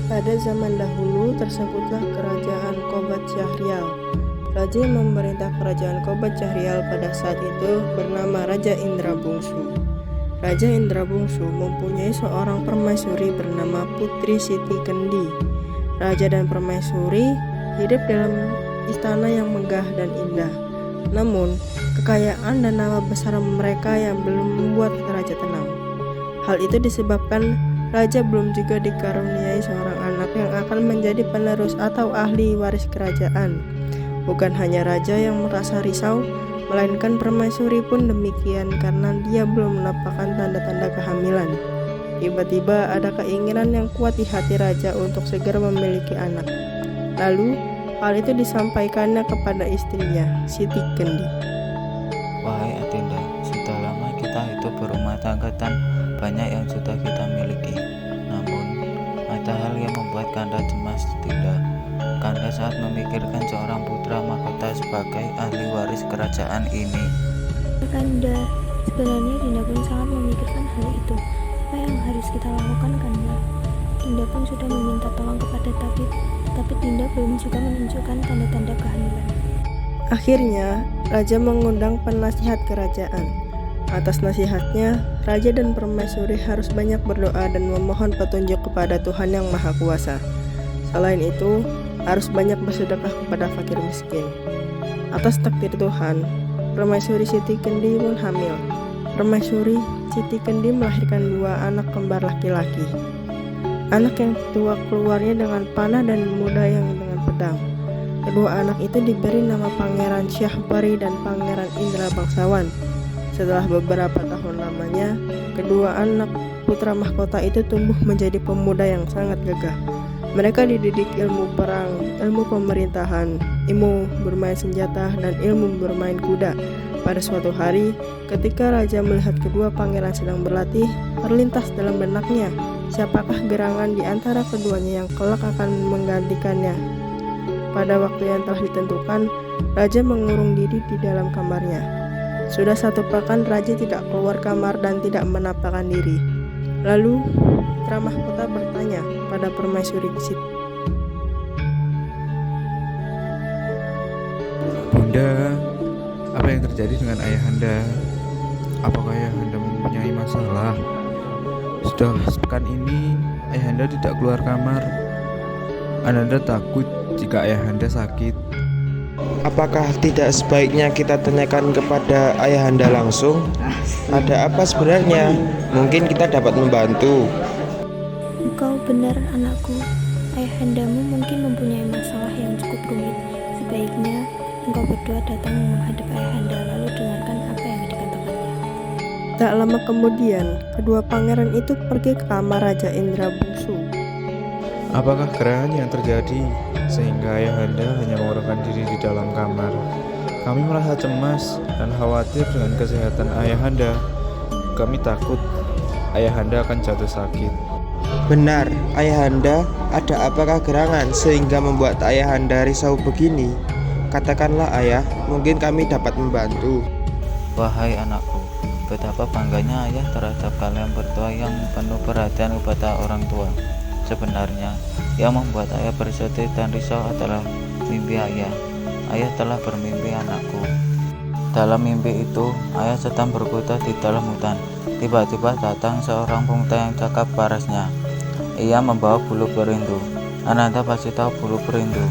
Pada zaman dahulu tersebutlah kerajaan Qobat Syahrial. Raja yang memerintah kerajaan Qobat Syahrial pada saat itu bernama Raja Indra Bungsu. Raja Indra Bungsu mempunyai seorang permaisuri bernama Putri Siti Kendi. Raja dan permaisuri hidup dalam istana yang megah dan indah. Namun, kekayaan dan nama besar mereka yang belum membuat raja tenang. Hal itu disebabkan raja belum juga dikaruniai seorang anak yang akan menjadi penerus atau ahli waris kerajaan. Bukan hanya raja yang merasa risau, melainkan permaisuri pun demikian karena dia belum menampakkan tanda-tanda kehamilan. Tiba-tiba ada keinginan yang kuat di hati raja untuk segera memiliki anak. Lalu, hal itu disampaikannya kepada istrinya, Siti Kendi. Wahai Adinda, sudah lama kita hidup berumah tangga dan banyak yang sudah kita miliki. Namun, ada hal yang membuat Kanda cemas, Dinda. Kanda saat memikirkan seorang putra mahkota sebagai ahli waris kerajaan ini. Kanda, sebenarnya Dinda pun sangat memikirkan hal itu. Apa yang harus kita lakukan, Kanda? Dinda pun sudah meminta tolong kepada tabib, tapi Dinda belum juga menunjukkan tanda-tanda kehamilan. Akhirnya, raja mengundang penasihat kerajaan. Atas nasihatnya, raja dan permaisuri harus banyak berdoa dan memohon petunjuk kepada Tuhan yang Maha Kuasa. Selain itu, harus banyak bersedekah kepada fakir miskin. Atas takdir Tuhan, permaisuri Siti Kendi pun hamil. Permaisuri Siti Kendi melahirkan 2 anak kembar laki-laki. Anak yang tua keluarnya dengan panah dan muda yang dengan pedang. Kedua anak itu diberi nama Pangeran Syahpari dan Pangeran Indra Bangsawan. Setelah beberapa tahun lamanya, kedua anak putra mahkota itu tumbuh menjadi pemuda yang sangat gagah. Mereka dididik ilmu perang, ilmu pemerintahan, ilmu bermain senjata, dan ilmu bermain kuda. Pada suatu hari, ketika raja melihat kedua pangeran sedang berlatih, terlintas dalam benaknya, siapakah gerangan di antara keduanya yang kelak akan menggantikannya. Pada waktu yang telah ditentukan, raja mengurung diri di dalam kamarnya. Sudah 1 pekan raja tidak keluar kamar dan tidak menampakkan diri. Lalu putra mahkota bertanya pada permaisuri Siti. Bunda, apa yang terjadi dengan ayahanda? Apakah ayahanda mempunyai masalah? Sudah sepekan ini ayahanda tidak keluar kamar. Ananda takut jika ayahanda sakit. Apakah tidak sebaiknya kita tanyakan kepada ayahanda langsung? Ada apa sebenarnya? Mungkin kita dapat membantu. Engkau benar, anakku. Ayahandamu mungkin mempunyai masalah yang cukup rumit. Sebaiknya engkau berdua datang menghadap ayahanda lalu dengarkan apa yang dikatakannya. Tak lama kemudian, kedua pangeran itu pergi ke kamar Raja Indra Bungsu. Apakah gerangan yang terjadi sehingga ayahanda hanya mengurungkan diri di dalam kamar? Kami merasa cemas dan khawatir dengan kesehatan ayahanda. Kami takut ayahanda akan jatuh sakit. Benar, ayahanda, ada apakah gerangan sehingga membuat ayahanda risau begini? Katakanlah ayah, mungkin kami dapat membantu. Wahai anakku, betapa bangganya ayah terhadap kalian berdua yang penuh perhatian kepada orang tua. Sebenarnya, yang membuat ayah bersedih dan risau adalah mimpi ayah. Ayah telah bermimpi, anakku. Dalam mimpi itu, ayah sedang berkuda di dalam hutan. Tiba-tiba datang seorang pemuda yang cakap parasnya. Ia membawa bulu perindu. Ananda pasti tahu bulu perindu.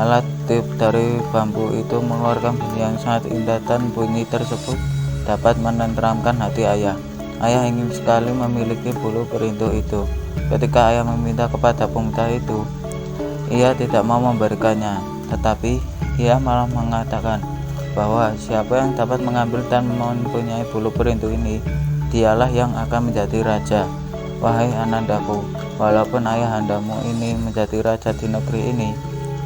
Alat tip dari bambu itu mengeluarkan bunyi yang sangat indah dan bunyi tersebut dapat menenteramkan hati ayah. Ayah ingin sekali memiliki bulu perindu itu. Ketika ayah meminta kepada pemuda itu, ia tidak mau memberikannya, tetapi ia malah mengatakan bahwa siapa yang dapat mengambil dan mempunyai bulu perindu ini, dialah yang akan menjadi raja. Wahai anandaku, walaupun ayahandamu ini menjadi raja di negeri ini,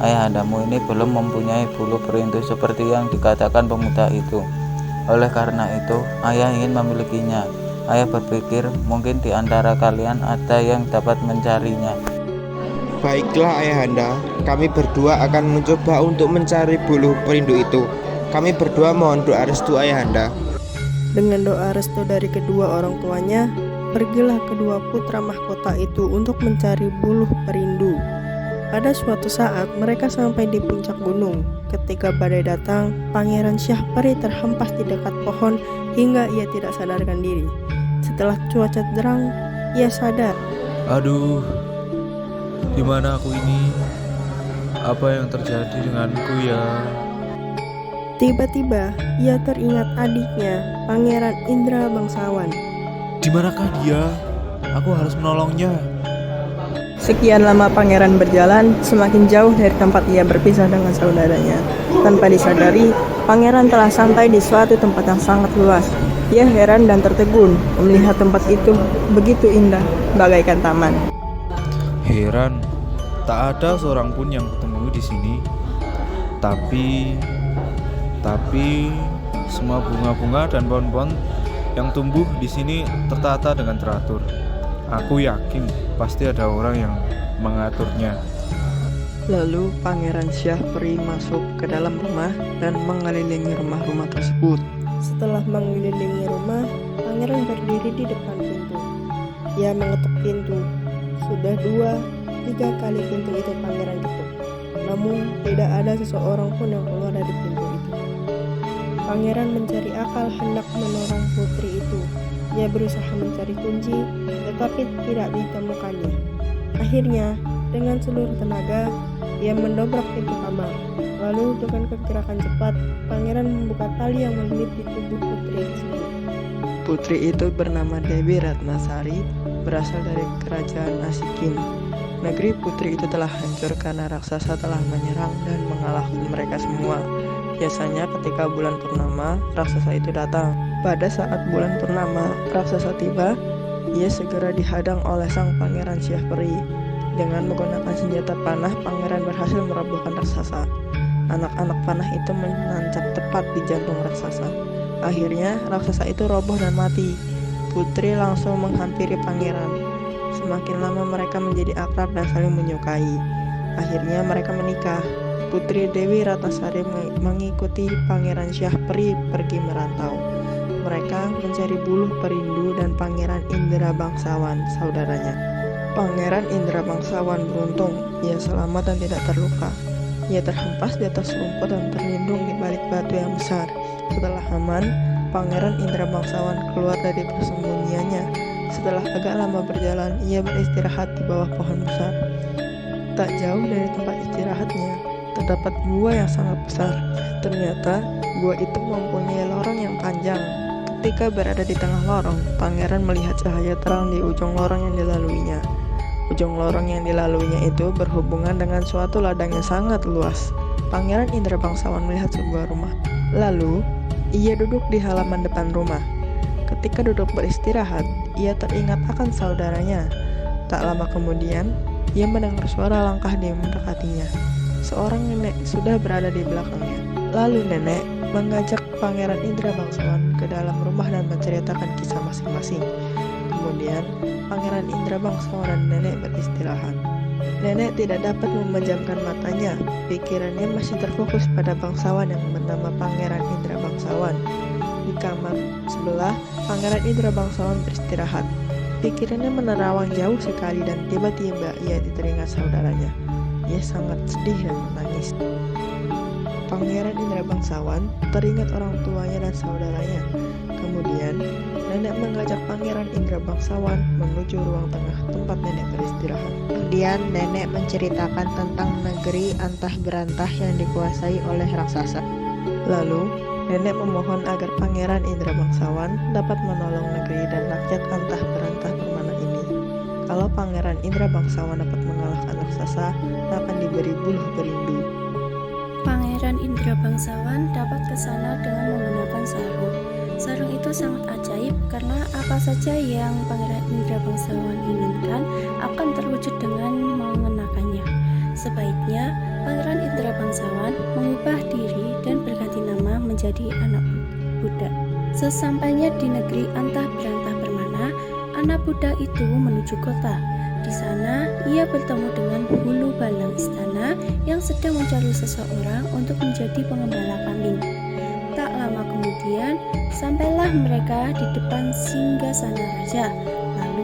ayahandamu ini belum mempunyai bulu perindu seperti yang dikatakan pemuda itu. Oleh karena itu, ayah ingin memilikinya. Ayah berpikir mungkin di antara kalian ada yang dapat mencarinya. Baiklah ayahanda, kami berdua akan mencoba untuk mencari bulu perindu itu. Kami berdua mohon doa restu ayahanda. Dengan doa restu dari kedua orang tuanya, pergilah kedua putra mahkota itu untuk mencari buluh perindu. Pada suatu saat mereka sampai di puncak gunung. Ketika badai datang, Pangeran Syahperi terhempas di dekat pohon hingga ia tidak sadarkan diri. Setelah cuaca terang, ia sadar. Aduh, di mana aku ini? Apa yang terjadi denganku ya? Tiba-tiba ia teringat adiknya, Pangeran Indra Bangsawan. Di manakah dia? Aku harus menolongnya. Sekian lama pangeran berjalan, semakin jauh dari tempat ia berpisah dengan saudaranya. Tanpa disadari, pangeran telah sampai di suatu tempat yang sangat luas. Ia heran dan tertegun melihat tempat itu begitu indah, bagaikan taman. Heran, tak ada seorang pun yang kutemui di sini. Tapi semua bunga-bunga dan pohon-pohon yang tumbuh di sini tertata dengan teratur. Aku yakin pasti ada orang yang mengaturnya. Lalu Pangeran Syahperi masuk ke dalam rumah dan mengelilingi rumah-rumah tersebut. Setelah mengelilingi rumah, pangeran berdiri di depan pintu. Ia mengetuk pintu. Sudah 2-3 kali pintu itu pangeran ketuk. Namun tidak ada seseorang pun yang keluar dari pintu itu. Pangeran mencari akal hendak menolong putri itu. Ia berusaha mencari kunci, tetapi tidak ditemukannya. Akhirnya, dengan seluruh tenaga, ia mendobrak pintu kamar. Lalu dengan kegerakan cepat, pangeran membuka tali yang melilit di tubuh putri tersebut. Putri itu bernama Dewi Ratnasari, berasal dari kerajaan Asikin. Negeri putri itu telah hancur karena raksasa telah menyerang dan mengalahkan mereka semua. Biasanya ketika bulan purnama, raksasa itu datang. Pada saat bulan purnama, raksasa tiba, ia segera dihadang oleh sang Pangeran Syahperi. Dengan menggunakan senjata panah, pangeran berhasil merobohkan raksasa. Anak-anak panah itu menancap tepat di jantung raksasa. Akhirnya, raksasa itu roboh dan mati. Putri langsung menghampiri pangeran. Semakin lama mereka menjadi akrab dan saling menyukai. Akhirnya mereka menikah. Putri Dewi Ratnasari mengikuti Pangeran Syahperi pergi merantau. Mereka mencari buluh perindu dan Pangeran Indra Bangsawan, saudaranya. Pangeran Indra Bangsawan beruntung, ia selamat dan tidak terluka. Ia terhempas di atas rumput dan terlindung di balik batu yang besar. Setelah aman, Pangeran Indra Bangsawan keluar dari persembunyiannya. Setelah agak lama berjalan, ia beristirahat di bawah pohon besar. Tak jauh dari tempat istirahatnya, terdapat gua yang sangat besar. Ternyata gua itu mempunyai lorong yang panjang. Ketika berada di tengah lorong, pangeran melihat cahaya terang di ujung lorong yang dilaluinya. Ujung lorong yang dilaluinya itu berhubungan dengan suatu ladang yang sangat luas. Pangeran Indra Bangsawan melihat sebuah rumah. Lalu, ia duduk di halaman depan rumah. Ketika duduk beristirahat, ia teringat akan saudaranya. Tak lama kemudian, ia mendengar suara langkah yang mendekatinya. Seorang nenek sudah berada di belakangnya. Lalu nenek mengajak Pangeran Indra Bangsawan ke dalam rumah dan menceritakan kisah masing-masing. Kemudian, Pangeran Indra Bangsawan dan nenek beristirahat. Nenek tidak dapat memejamkan matanya. Pikirannya masih terfokus pada bangsawan yang bernama Pangeran Indra Bangsawan. Di kamar sebelah, Pangeran Indra Bangsawan beristirahat. Pikirannya menerawang jauh sekali dan tiba-tiba ia teringat saudaranya. Ia sangat sedih dan menangis. Pangeran Indra Bangsawan teringat orang tuanya dan saudaranya. Kemudian, nenek mengajak Pangeran Indra Bangsawan menuju ruang tengah tempat nenek beristirahat. Kemudian, nenek menceritakan tentang negeri antah berantah yang dikuasai oleh raksasa. Lalu, nenek memohon agar Pangeran Indra Bangsawan dapat menolong negeri dan rakyat antah berantah permana ini. Kalau Pangeran Indra Bangsawan dapat mengalahkan raksasa, akan diberi buluh perindu. Pangeran Indra Bangsawan dapat ke sana dengan menggunakan sarung. Sarung itu sangat ajaib karena apa saja yang Pangeran Indra Bangsawan inginkan akan terwujud dengan mengenakannya. Sebaiknya Pangeran Indra Bangsawan mengubah diri dan berganti nama menjadi anak Buddha. Sesampainya di negeri antah berantah permana, anak Buddha itu menuju kota. Di sana, ia bertemu dengan bulu balang istana yang sedang mencari seseorang untuk menjadi pengembala kambing. Tak lama kemudian, sampailah mereka di depan singgasana raja. Lalu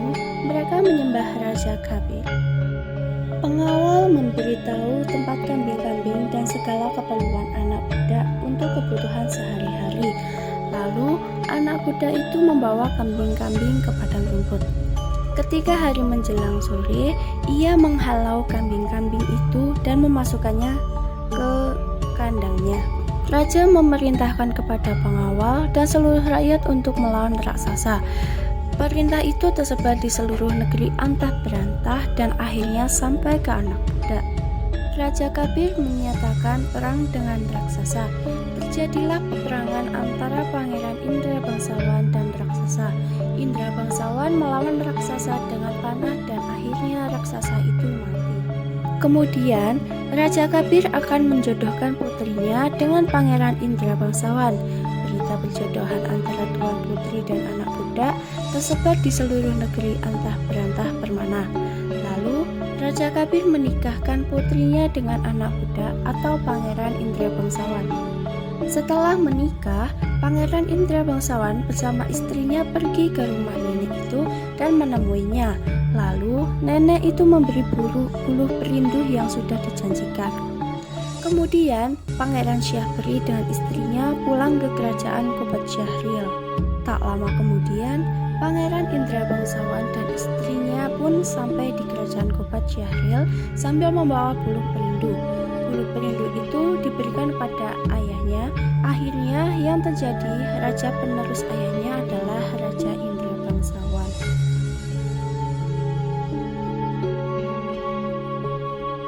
Mereka menyembah Raja Kabir. Pengawal memberitahu tempat kambing-kambing dan segala keperluan anak budak untuk kebutuhan sehari-hari. Lalu anak kuda itu membawa kambing-kambing ke padang rumput. Ketika hari menjelang sore, ia menghalau kambing-kambing itu dan memasukkannya ke kandangnya. Raja memerintahkan kepada pengawal dan seluruh rakyat untuk melawan raksasa. Perintah itu tersebar di seluruh negeri antah berantah dan akhirnya sampai ke anak budak. Raja Kabir menyatakan perang dengan raksasa. Terjadilah peperangan antara Pangeran Indra Bangsawan dan raksasa. Indra Bangsawan melawan raksasa dengan panah dan akhirnya raksasa itu mati. Kemudian, Raja Kabir akan menjodohkan putrinya dengan Pangeran Indra Bangsawan. Berita perjodohan antara tuan putri dan anak budak tersebar di seluruh negeri antah berantah permana. Lalu, Raja Kabir menikahkan putrinya dengan anak budak atau Pangeran Indra Bangsawan. Setelah menikah, Pangeran Indra Bangsawan bersama istrinya pergi ke rumah nenek itu dan menemuinya. Lalu, nenek itu memberi buluh perindu yang sudah dijanjikan. Kemudian, Pangeran Syahperi dengan istrinya pulang ke kerajaan Kubat Syahril. Tak lama kemudian, Pangeran Indra Bangsawan dan istrinya pun sampai di kerajaan Kubat Syahril sambil membawa buluh perindu. Buluh perindu itu diberikan pada ayahnya. Akhirnya yang terjadi, raja penerus ayahnya adalah Raja Indra.